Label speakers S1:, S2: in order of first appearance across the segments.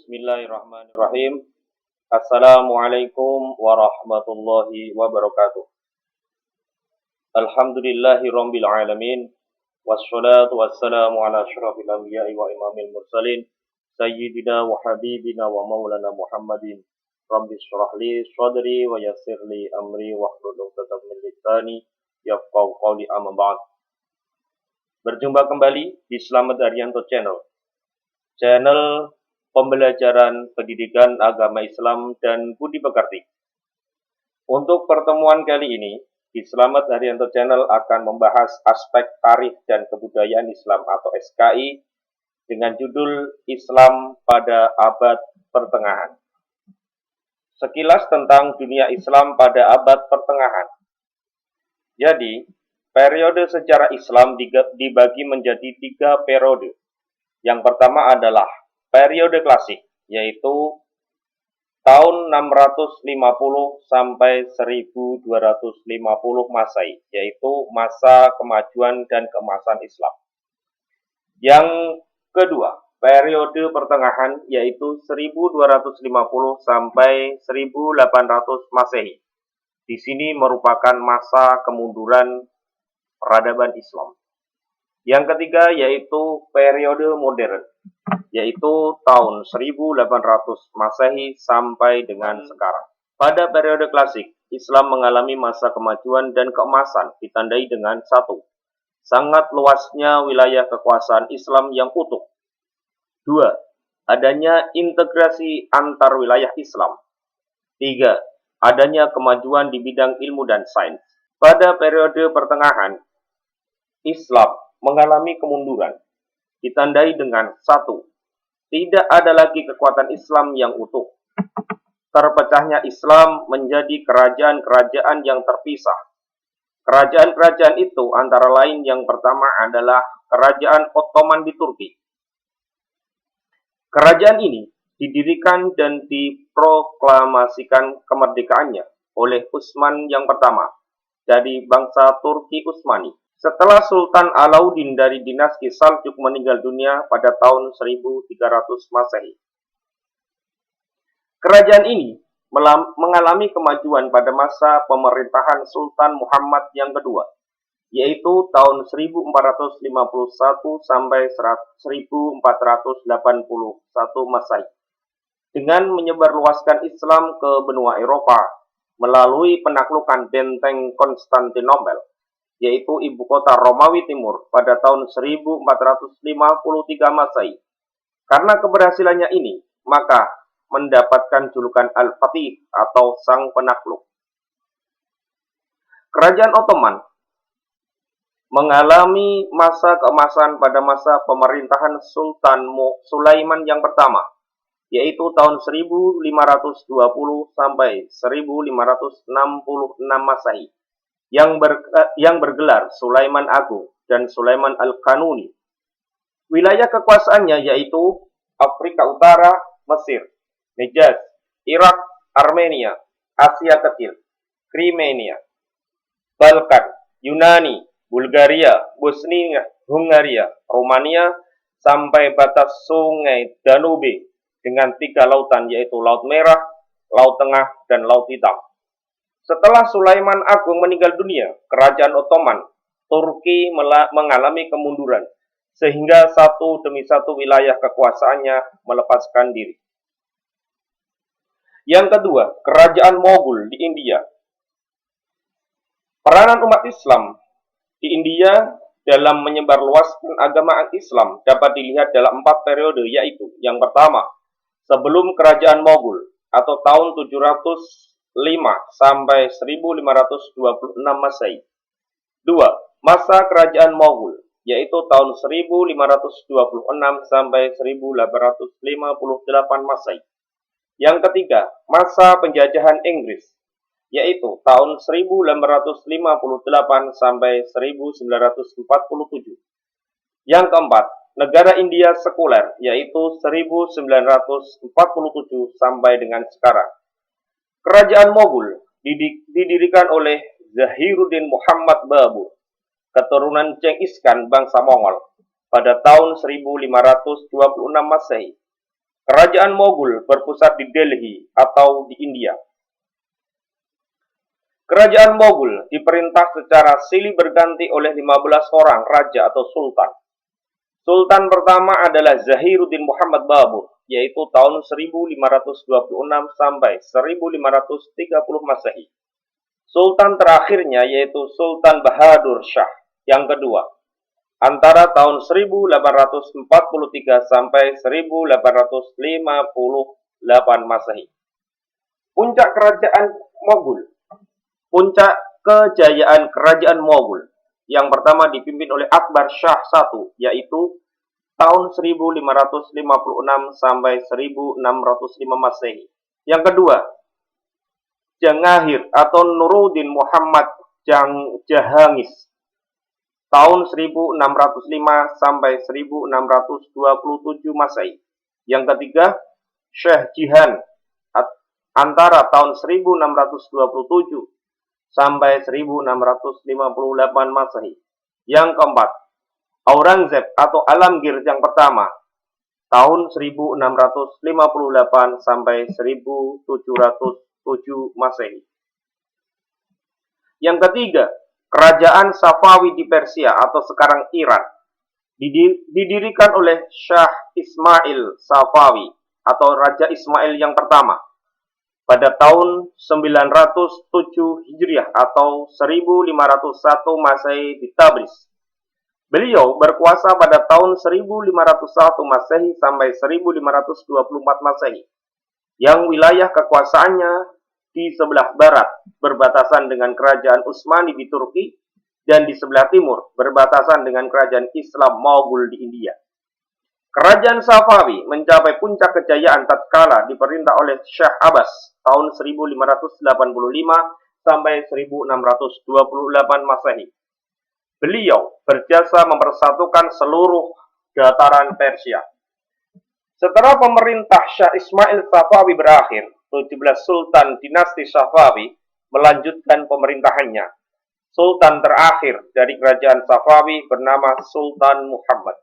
S1: Bismillahirrahmanirrahim. Assalamualaikum warahmatullahi wabarakatuh. Alhamdulillahirabbil alamin. Wassalatu wassalamu ala asyrafil anbiya'i wa imamil mursalin sayyidina wa habibina wa maulana Muhammadin. Rabbi shrah li sadri wa yassir li amri wahlul 'uqdatam min lisani yafqahu qawli, amma ba'd. Berjumpa kembali di Slamet Haryanto Channel. Channel pembelajaran pendidikan agama Islam dan budi pekerti. Untuk pertemuan kali ini, di Slamet Haryanto Channel akan membahas aspek tarikh dan kebudayaan Islam atau SKI dengan judul Islam pada Abad Pertengahan. Sekilas tentang dunia Islam pada abad pertengahan. Jadi, periode sejarah Islam dibagi menjadi 3 periode. Yang pertama adalah periode klasik, yaitu tahun 650 sampai 1250 Masehi, yaitu masa kemajuan dan keemasan Islam. Yang kedua, periode pertengahan, yaitu 1250 sampai 1800 Masehi. Di sini merupakan masa kemunduran peradaban Islam. Yang ketiga yaitu periode modern, yaitu tahun 1800 Masehi sampai dengan sekarang. Pada periode klasik, Islam mengalami masa kemajuan dan keemasan ditandai dengan 1. Sangat luasnya wilayah kekuasaan Islam yang utuh. 2. Adanya integrasi antar wilayah Islam. 3. Adanya kemajuan di bidang ilmu dan sains. Pada periode pertengahan, Islam mengalami kemunduran, ditandai dengan 1. Tidak ada lagi kekuatan Islam yang utuh. Terpecahnya Islam menjadi kerajaan-kerajaan yang terpisah. Kerajaan-kerajaan itu antara lain yang pertama adalah Kerajaan Ottoman di Turki. Kerajaan ini didirikan dan diproklamasikan kemerdekaannya oleh Utsman yang pertama dari bangsa Turki Utsmani. Setelah Sultan Alauddin dari dinasti Saljuk meninggal dunia pada tahun 1300 Masehi. Kerajaan ini mengalami kemajuan pada masa pemerintahan Sultan Muhammad yang kedua, yaitu tahun 1451 sampai 1481 Masehi, dengan menyebarluaskan Islam ke benua Eropa melalui penaklukan benteng Konstantinopel, yaitu ibu kota Romawi Timur pada tahun 1453 Masehi. Karena keberhasilannya ini, maka mendapatkan julukan Al-Fatih atau Sang Penakluk. Kerajaan Ottoman mengalami masa keemasan pada masa pemerintahan Sultan Sulaiman yang pertama, yaitu tahun 1520 sampai 1566 Masehi. Yang bergelar Sulaiman Agung dan Sulaiman Al-Kanuni. Wilayah kekuasaannya yaitu Afrika Utara, Mesir, Hejaz, Irak, Armenia, Asia Kecil, Crimea, Balkan, Yunani, Bulgaria, Bosnia, Hungaria, Romania, sampai batas sungai Danube dengan 3 lautan yaitu Laut Merah, Laut Tengah, dan Laut Hitam. Setelah Sulaiman Agung meninggal dunia, Kerajaan Ottoman Turki mengalami kemunduran, sehingga satu demi satu wilayah kekuasaannya melepaskan diri. Yang kedua, Kerajaan Moghul di India. Peranan umat Islam di India dalam menyebarluaskan agama Islam dapat dilihat dalam 4 periode, yaitu yang pertama, sebelum Kerajaan Moghul atau tahun 705 sampai 1526 Masehi. 2. Masa Kerajaan Moghul, yaitu tahun 1526 sampai 1858 Masehi. Yang ketiga, masa penjajahan Inggris, yaitu tahun 1858 sampai 1947. Yang keempat, negara India sekuler, yaitu 1947 sampai dengan sekarang. Kerajaan Moghul didirikan oleh Zahiruddin Muhammad Babur, keturunan Genghis Khan bangsa Mongol, pada tahun 1526 Masehi. Kerajaan Moghul berpusat di Delhi atau di India. Kerajaan Moghul diperintah secara silih berganti oleh 15 orang raja atau sultan. Sultan pertama adalah Zahiruddin Muhammad Babur, yaitu tahun 1526 sampai 1530 Masehi. Sultan terakhirnya yaitu Sultan Bahadur Shah yang kedua, antara tahun 1843 sampai 1858 Masehi. Puncak kerajaan Moghul. Puncak kejayaan kerajaan Moghul yang pertama dipimpin oleh Akbar Shah I, yaitu tahun 1556 sampai 1605 Masehi. Yang kedua, Jahangir atau Nuruddin Muhammad Jahangir tahun 1605 sampai 1627 Masehi. Yang ketiga, Syekh Jihan antara tahun 1627 sampai 1658 Masehi. Yang keempat, Aurangzeb atau Alamgir yang pertama tahun 1658 sampai 1707 Masehi. Yang ketiga, Kerajaan Safawi di Persia atau sekarang Iran didirikan oleh Shah Ismail Safawi atau Raja Ismail yang pertama pada tahun 907 Hijriah atau 1501 Masehi di Tabriz. Beliau berkuasa pada tahun 1501 Masehi sampai 1524 Masehi, yang wilayah kekuasaannya di sebelah barat berbatasan dengan kerajaan Utsmani di Turki dan di sebelah timur berbatasan dengan kerajaan Islam Moghul di India. Kerajaan Safawi mencapai puncak kejayaan tatkala diperintah oleh Syekh Abbas tahun 1585 sampai 1628 Masehi. Beliau berjasa mempersatukan seluruh dataran Persia. Setelah pemerintah Syah Ismail Safawi berakhir, 17 Sultan dinasti Safawi melanjutkan pemerintahannya. Sultan terakhir dari kerajaan Safawi bernama Sultan Muhammad.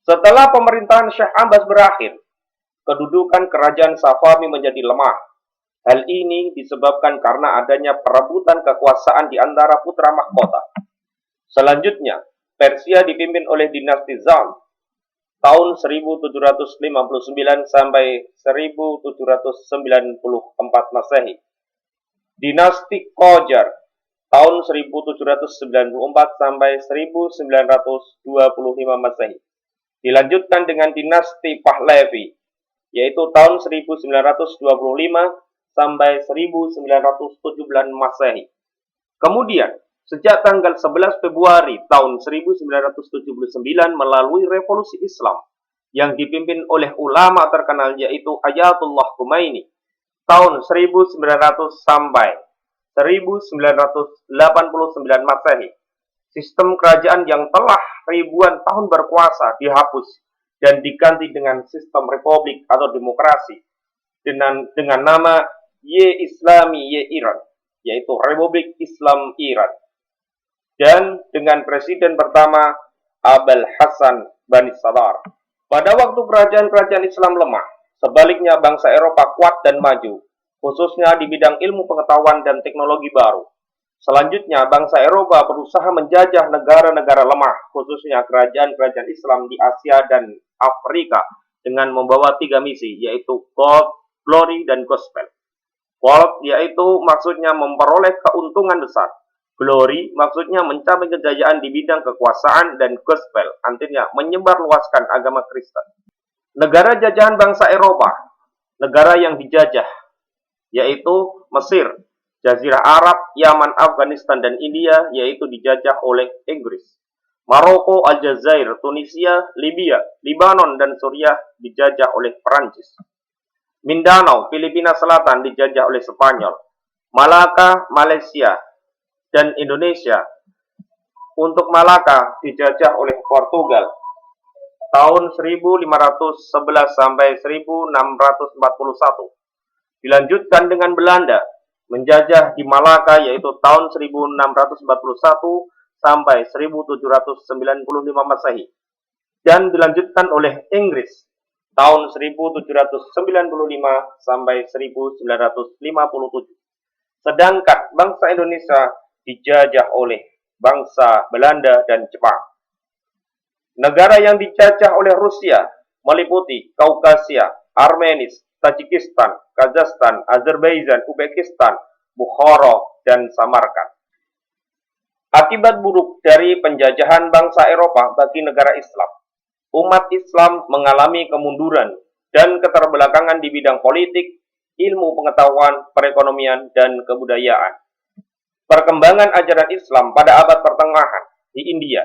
S1: Setelah pemerintahan Syekh Abbas berakhir, kedudukan kerajaan Safawi menjadi lemah. Hal ini disebabkan karena adanya perebutan kekuasaan di antara putra mahkota. Selanjutnya, Persia dipimpin oleh dinasti Zand tahun 1759 sampai 1794 Masehi. Dinasti Qajar tahun 1794 sampai 1925 Masehi. Dilanjutkan dengan dinasti Pahlavi, yaitu tahun 1925 sampai 1917 Masehi. Kemudian, sejak tanggal 11 Februari tahun 1979 melalui revolusi Islam yang dipimpin oleh ulama terkenal yaitu Ayatullah Khomeini tahun 1900 sampai 1989 Masehi. Sistem kerajaan yang telah ribuan tahun berkuasa dihapus dan diganti dengan sistem republik atau demokrasi dengan nama Ye Islami Ye Iran, yaitu Republik Islam Iran. Dan dengan presiden pertama Abul Hasan Bani Sadar. Pada waktu kerajaan-kerajaan Islam lemah, sebaliknya bangsa Eropa kuat dan maju, khususnya di bidang ilmu pengetahuan dan teknologi baru. Selanjutnya, bangsa Eropa berusaha menjajah negara-negara lemah, khususnya kerajaan-kerajaan Islam di Asia dan Afrika, dengan membawa 3 misi, yaitu Gold, Glory, dan Gospel. Gold yaitu maksudnya memperoleh keuntungan besar. Glory maksudnya mencapai kejayaan di bidang kekuasaan, dan Gospel artinya menyebarluaskan agama Kristen. Negara jajahan bangsa Eropa, negara yang dijajah, yaitu Mesir, Jazirah Arab, Yaman, Afghanistan, dan India, yaitu dijajah oleh Inggris. Maroko, Aljazair, Tunisia, Libya, Lebanon, dan Suriah dijajah oleh Perancis. Mindanao, Filipina Selatan dijajah oleh Spanyol. Malaka, Malaysia, dan Indonesia. Untuk Malaka dijajah oleh Portugal tahun 1511 sampai 1641. Dilanjutkan dengan Belanda menjajah di Malaka yaitu tahun 1641 sampai 1795 Masehi. dan dilanjutkan oleh Inggris tahun 1795 sampai 1957. Sedangkan bangsa Indonesia dijajah oleh bangsa Belanda dan Jepang. Negara yang dijajah oleh Rusia meliputi Kaukasia, Armenis, Tajikistan, Kazakhstan, Azerbaijan, Uzbekistan, Bukhara, dan Samarkand. Akibat buruk dari penjajahan bangsa Eropa bagi negara Islam, umat Islam mengalami kemunduran dan keterbelakangan di bidang politik, ilmu pengetahuan, perekonomian, dan kebudayaan. Perkembangan ajaran Islam pada abad pertengahan di India,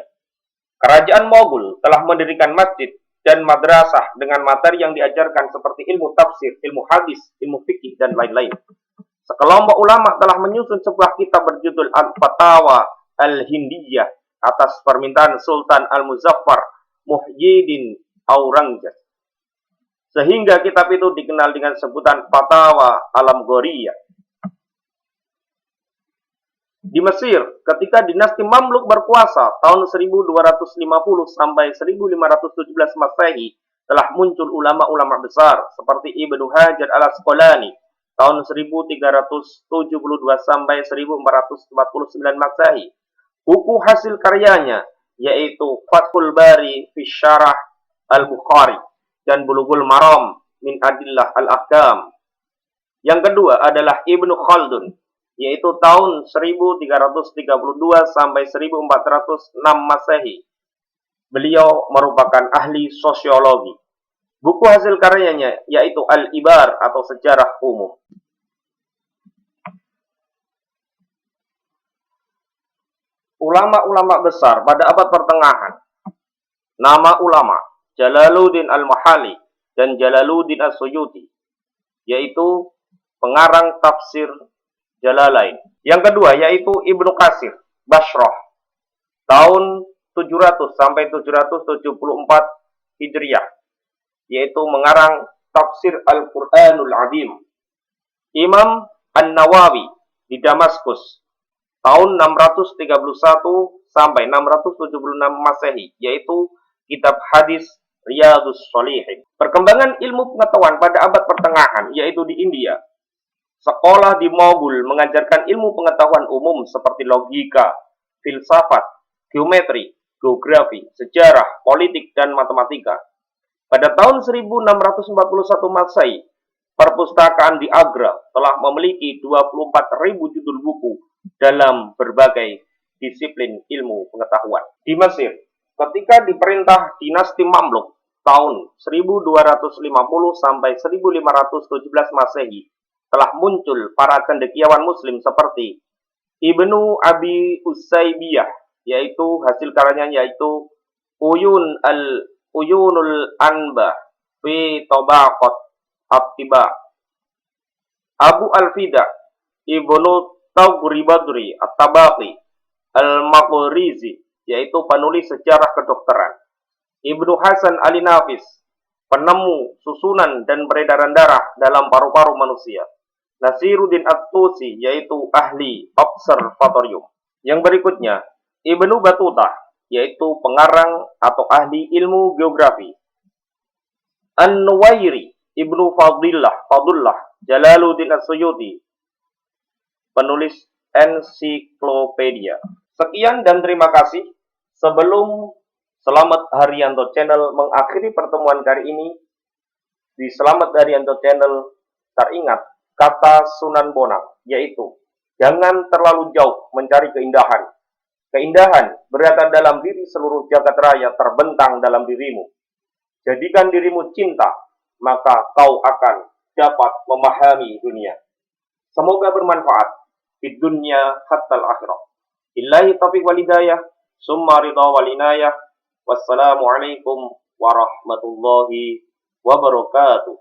S1: kerajaan Mogul telah mendirikan masjid dan madrasah dengan materi yang diajarkan seperti ilmu tafsir, ilmu hadis, ilmu fikih, dan lain-lain. Sekelompok ulama telah menyusun sebuah kitab berjudul Al-Fatawa Al-Hindiyah atas permintaan Sultan Al-Muzaffar Muhyiddin Aurangzeb. Sehingga kitab itu dikenal dengan sebutan Fatawa Alamgoriyah. Di Mesir, ketika dinasti Mamluk berkuasa tahun 1250 sampai 1517 Masehi, telah muncul ulama-ulama besar seperti Ibnu Hajar al-Asqalani tahun 1372 sampai 1449 Masehi. Buku hasil karyanya yaitu Fathul Bari fi Syarah Al-Bukhari dan Bulughul Maram min Adillah Al-Ahkam. Yang kedua adalah Ibnu Khaldun, yaitu tahun 1332 sampai 1406 Masehi. Beliau merupakan ahli sosiologi. Buku hasil karyanya yaitu Al-Ibar atau Sejarah Umum. Ulama-ulama besar pada abad pertengahan. Nama ulama Jalaluddin Al-Mahali dan Jalaluddin As-Suyuti, yaitu pengarang tafsir Jalalain. Yang kedua yaitu Ibnu Katsir Bashrah tahun 700 sampai 774 Hijriah, yaitu mengarang tafsir Al-Qur'anul Azim. Imam An-Nawawi di Damaskus tahun 631 sampai 676 Masehi, yaitu kitab hadis Riyadhus Shalihin. Perkembangan ilmu pengetahuan pada abad pertengahan, yaitu di India. Sekolah di Mogul mengajarkan ilmu pengetahuan umum seperti logika, filsafat, geometri, geografi, sejarah, politik, dan matematika. Pada tahun 1641 Masehi, perpustakaan di Agra telah memiliki 24.000 judul buku dalam berbagai disiplin ilmu pengetahuan. Di Mesir, ketika diperintah dinasti Mamluk tahun 1250 sampai 1517 Masehi, telah muncul para cendekiawan muslim seperti Ibnu Abi Usaybiyah, yaitu hasil karyanya yaitu Uyunul Anba fi Tabaqat At-Tiba. Abu Al-Fida Ibnu Taghribadri At-Tabaqi Al-Maqrizi, yaitu penulis sejarah kedokteran. Ibnu Hasan Ali-Nafis, penemu susunan dan peredaran darah dalam paru-paru manusia. Nasiruddin At-Tusi, yaitu ahli observatorium. Yang berikutnya, Ibnu Battuta, yaitu pengarang atau ahli ilmu geografi. An-Nuwairi Ibnu Fadullah Jalaluddin As-Suyuti, penulis ensiklopedia. Sekian dan terima kasih. Sebelum Selamat Haryanto Channel mengakhiri pertemuan kali ini, di Selamat Haryanto Channel teringat kata Sunan Bonang, yaitu jangan terlalu jauh mencari keindahan. Keindahan berada dalam diri seluruh jagat raya terbentang dalam dirimu. Jadikan dirimu cinta, maka kau akan dapat memahami dunia. Semoga bermanfaat di dunia hatta al-akhirah. Billahi taufiq wal hidayah, summa ridha wal inayah. Wassalamualaikum warahmatullahi wabarakatuh.